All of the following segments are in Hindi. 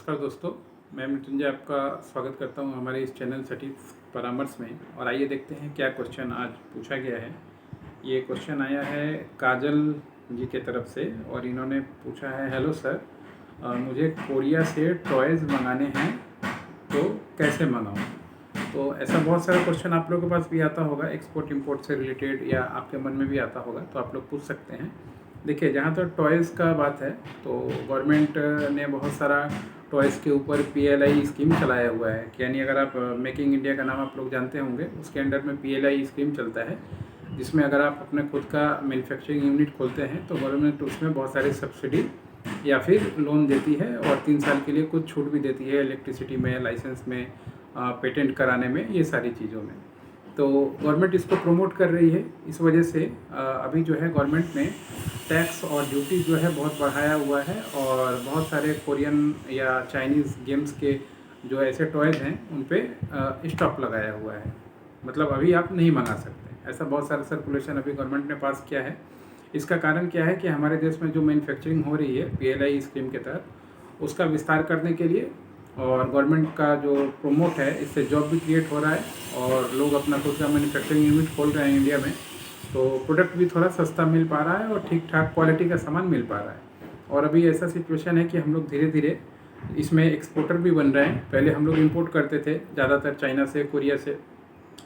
नमस्कार दोस्तों, मैं मृत्युंजय आपका स्वागत करता हूं हमारे इस चैनल सटीक परामर्श में। और आइए देखते हैं क्या क्वेश्चन आज पूछा गया है। ये क्वेश्चन आया है काजल जी के तरफ से और इन्होंने पूछा है, हेलो सर, मुझे कोरिया से टॉयज़ मंगाने हैं तो कैसे मंगाऊं। तो ऐसा बहुत सारा क्वेश्चन आप लोगों के पास भी आता होगा, एक्सपोर्ट इंपोर्ट से रिलेटेड, या आपके मन में भी आता होगा, तो आप लोग पूछ सकते हैं। देखिए, जहाँ तक टॉयज़ का बात है तो गवर्नमेंट ने बहुत सारा टॉयज़ के ऊपर PLI स्कीम चलाया हुआ है। यानी अगर आप मेकिंग इंडिया का नाम आप लोग जानते होंगे, उसके अंडर में PLI स्कीम चलता है, जिसमें अगर आप अपने खुद का मैन्युफैक्चरिंग यूनिट खोलते हैं तो गवर्नमेंट उसमें बहुत सारी सब्सिडी या फिर लोन देती है और 3 साल के लिए कुछ छूट भी देती है, इलेक्ट्रिसिटी में, लाइसेंस में, पेटेंट कराने में, ये सारी चीज़ों में। तो गवर्नमेंट इसको प्रमोट कर रही है। इस वजह से अभी जो है गवर्नमेंट ने टैक्स और ड्यूटी जो है बहुत बढ़ाया हुआ है और बहुत सारे कोरियन या चाइनीज़ गेम्स के जो ऐसे टॉयज़ हैं उन पे स्टॉप लगाया हुआ है। मतलब अभी आप नहीं मंगा सकते, ऐसा बहुत सारा सर्कुलेशन अभी गवर्नमेंट ने पास किया है। इसका कारण क्या है कि हमारे देश में जो मैन्युफैक्चरिंग हो रही है PLI स्कीम के तहत, उसका विस्तार करने के लिए और गवर्नमेंट का जो प्रमोट है, इससे जॉब भी क्रिएट हो रहा है और लोग अपना खुद का मैन्युफैक्चरिंग यूनिट खोल रहे हैं इंडिया में, तो प्रोडक्ट भी थोड़ा सस्ता मिल पा रहा है और ठीक ठाक क्वालिटी का सामान मिल पा रहा है। और अभी ऐसा सिचुएशन है कि हम लोग धीरे धीरे इसमें एक्सपोर्टर भी बन रहे हैं। पहले हम लोग इंपोर्ट करते थे ज़्यादातर चाइना से, कोरिया से,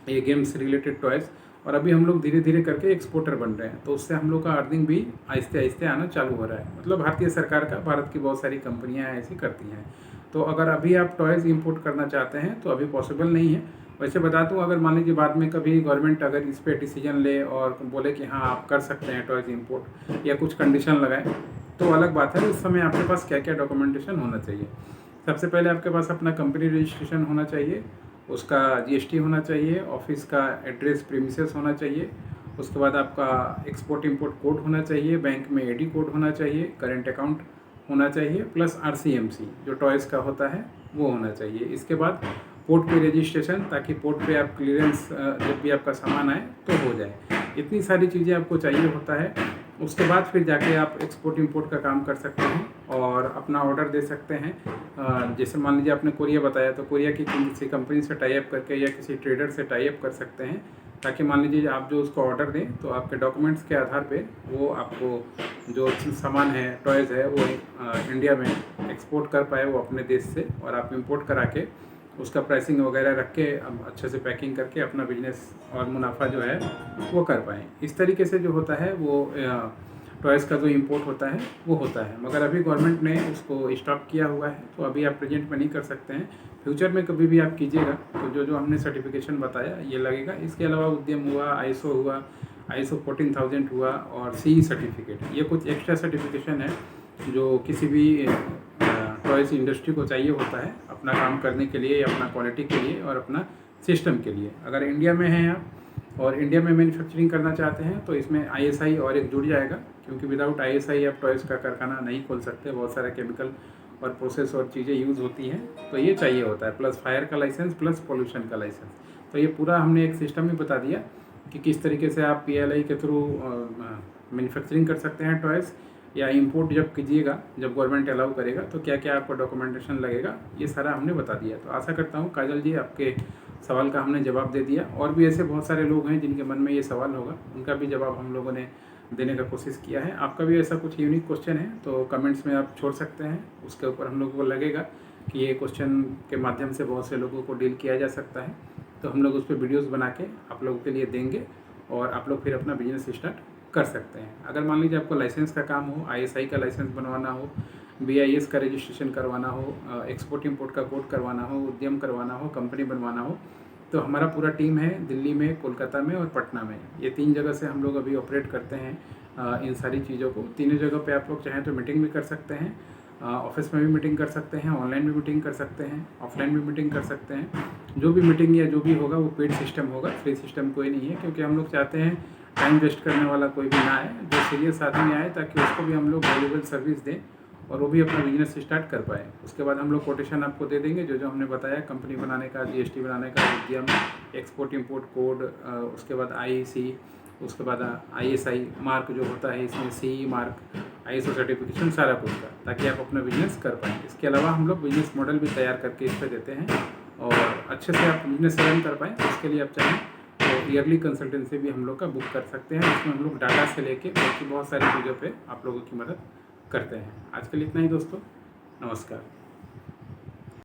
ये गेम्स रिलेटेड टॉयज़, और अभी हम लोग धीरे धीरे करके एक्सपोर्टर बन रहे हैं। तो उससे हम लोग का अर्निंग भी आहिस्ते आहिस्ते आना चालू हो रहा है। मतलब भारतीय सरकार का, भारत की बहुत सारी कंपनियां ऐसी करती हैं। तो अगर अभी आप टॉयज़ इंपोर्ट करना चाहते हैं तो अभी पॉसिबल नहीं है। वैसे बता दूं, अगर मान लीजिए बाद में कभी गवर्नमेंट अगर इस पर डिसीजन ले और बोले कि हाँ आप कर सकते हैं टॉयज़ इंपोर्ट, या कुछ कंडीशन लगाए, तो अलग बात है। उस समय आपके पास क्या क्या डॉक्यूमेंटेशन होना चाहिए। सबसे पहले आपके पास अपना कंपनी रजिस्ट्रेशन होना चाहिए, उसका GST होना चाहिए, ऑफिस का एड्रेस प्रीमिसेस होना चाहिए, उसके बाद आपका एक्सपोर्ट इंपोर्ट कोड होना चाहिए, बैंक में AD कोड होना चाहिए, करेंट अकाउंट होना चाहिए, प्लस RCMC जो टॉयज़ का होता है वो होना चाहिए। इसके बाद पोर्ट पे रजिस्ट्रेशन, ताकि पोर्ट पे आप क्लियरेंस जब भी आपका सामान आए तो हो जाए। इतनी सारी चीज़ें आपको चाहिए होता है। उसके बाद फिर जाके आप एक्सपोर्ट इंपोर्ट का काम कर सकते हैं और अपना ऑर्डर दे सकते हैं। जैसे मान लीजिए आपने कोरिया बताया, तो कोरिया की किसी कंपनी से टाई अप करके या किसी ट्रेडर से टाई अप कर सकते हैं, ताकि मान लीजिए आप जो उसको ऑर्डर दें तो आपके डॉक्यूमेंट्स के आधार पे वो आपको जो सामान है, टॉयज़ है, वो इंडिया में एक्सपोर्ट कर पाए वो अपने देश से, और आप इंपोर्ट करा के उसका प्राइसिंग वगैरह रख के अच्छे से पैकिंग करके अपना बिजनेस और मुनाफा जो है वो कर पाएँ। इस तरीके से जो होता है वो टॉयज़ का जो इंपोर्ट होता है वो होता है। मगर अभी गवर्नमेंट ने उसको स्टॉप किया हुआ है, तो अभी आप प्रेजेंट में नहीं कर सकते हैं। फ्यूचर में कभी भी आप कीजिएगा तो जो जो हमने सर्टिफिकेशन बताया ये लगेगा। इसके अलावा उद्यम हुआ, ISO हुआ, ISO 14000 हुआ, और CE सर्टिफिकेट, ये कुछ एक्स्ट्रा सर्टिफिकेशन है जो किसी भी टॉयज़ इंडस्ट्री को चाहिए होता है अपना काम करने के लिए, अपना क्वालिटी के लिए और अपना सिस्टम के लिए। अगर इंडिया में हैं आप और इंडिया में मैन्युफैक्चरिंग करना चाहते हैं तो इसमें ISI और एक जुड़ जाएगा, क्योंकि विदाउट ISI आप टॉयज़ का कारखाना नहीं खोल सकते। बहुत सारे केमिकल और प्रोसेस और चीज़ें यूज़ होती हैं, तो ये चाहिए होता है, प्लस फायर का लाइसेंस, प्लस पोल्यूशन का लाइसेंस। तो ये पूरा हमने एक सिस्टम ही बता दिया कि किस तरीके से आप PLI के थ्रू मैन्युफैक्चरिंग कर सकते हैं टॉयज़, या इंपोर्ट जब कीजिएगा, जब गवर्नमेंट अलाउ करेगा तो क्या क्या आपको डॉक्यूमेंटेशन लगेगा, ये सारा हमने बता दिया। तो आशा करता हूँ काजल जी आपके सवाल का हमने जवाब दे दिया। और भी ऐसे बहुत सारे लोग हैं जिनके मन में ये सवाल होगा, उनका भी जवाब हम लोगों ने देने का कोशिश किया है। आपका भी ऐसा कुछ यूनिक क्वेश्चन है तो कमेंट्स में आप छोड़ सकते हैं, उसके ऊपर हम लोगों को लगेगा कि ये क्वेश्चन के माध्यम से बहुत से लोगों को डील किया जा सकता है, तो हम लोग उस पर वीडियोज़ बना के आप लोगों के लिए देंगे और आप लोग फिर अपना बिजनेस स्टार्ट कर सकते हैं। अगर मान लीजिए आपको लाइसेंस का काम हो, ISI का लाइसेंस बनवाना हो, BIS का रजिस्ट्रेशन करवाना हो, एक्सपोर्ट इंपोर्ट का कोड करवाना हो, उद्यम करवाना हो, कंपनी बनवाना हो, तो हमारा पूरा टीम है दिल्ली में, कोलकाता में और पटना में। ये 3 जगह से हम लोग अभी ऑपरेट करते हैं इन सारी चीज़ों को। तीनों जगह पे आप लोग चाहें तो मीटिंग भी कर सकते हैं, ऑफिस में भी मीटिंग कर सकते हैं, ऑनलाइन भी मीटिंग कर सकते हैं, ऑफलाइन भी मीटिंग कर सकते हैं। जो भी मीटिंग या जो भी होगा वो पेड सिस्टम होगा, फ्री सिस्टम कोई नहीं है, क्योंकि हम लोग चाहते हैं टाइम वेस्ट करने वाला कोई भी ना आए, जो सीरियस आदमी आए, ताकि उसको भी हम लोग वैल्यूएबल सर्विस दें और वो भी अपना बिजनेस स्टार्ट कर पाए। उसके बाद हम लोग कोटेशन आपको दे देंगे, जो जो हमने बताया, कंपनी बनाने का, GST बनाने का, उद्यम, एक्सपोर्ट इंपोर्ट कोड, उसके बाद IEC, उसके बाद ISI मार्क जो होता है, इसमें CE मार्क, ISO सर्टिफिकेशन सारा कुछ का, ताकि आप अपना बिजनेस कर पाएँ। इसके अलावा हम लोग बिजनेस मॉडल भी तैयार करके इस पर देते हैं और अच्छे से आप बिजनेस रन कर पाएँ। इसके लिए आप चाहें तो ईयरली कंसल्टेंसी भी हम लोग का बुक कर सकते हैं। इसमें हम लोग डाटा से लेके बाकी बहुत सारी चीज़ों पे आप लोगों की मदद करते हैं। आज के लिए इतना ही दोस्तों, नमस्कार।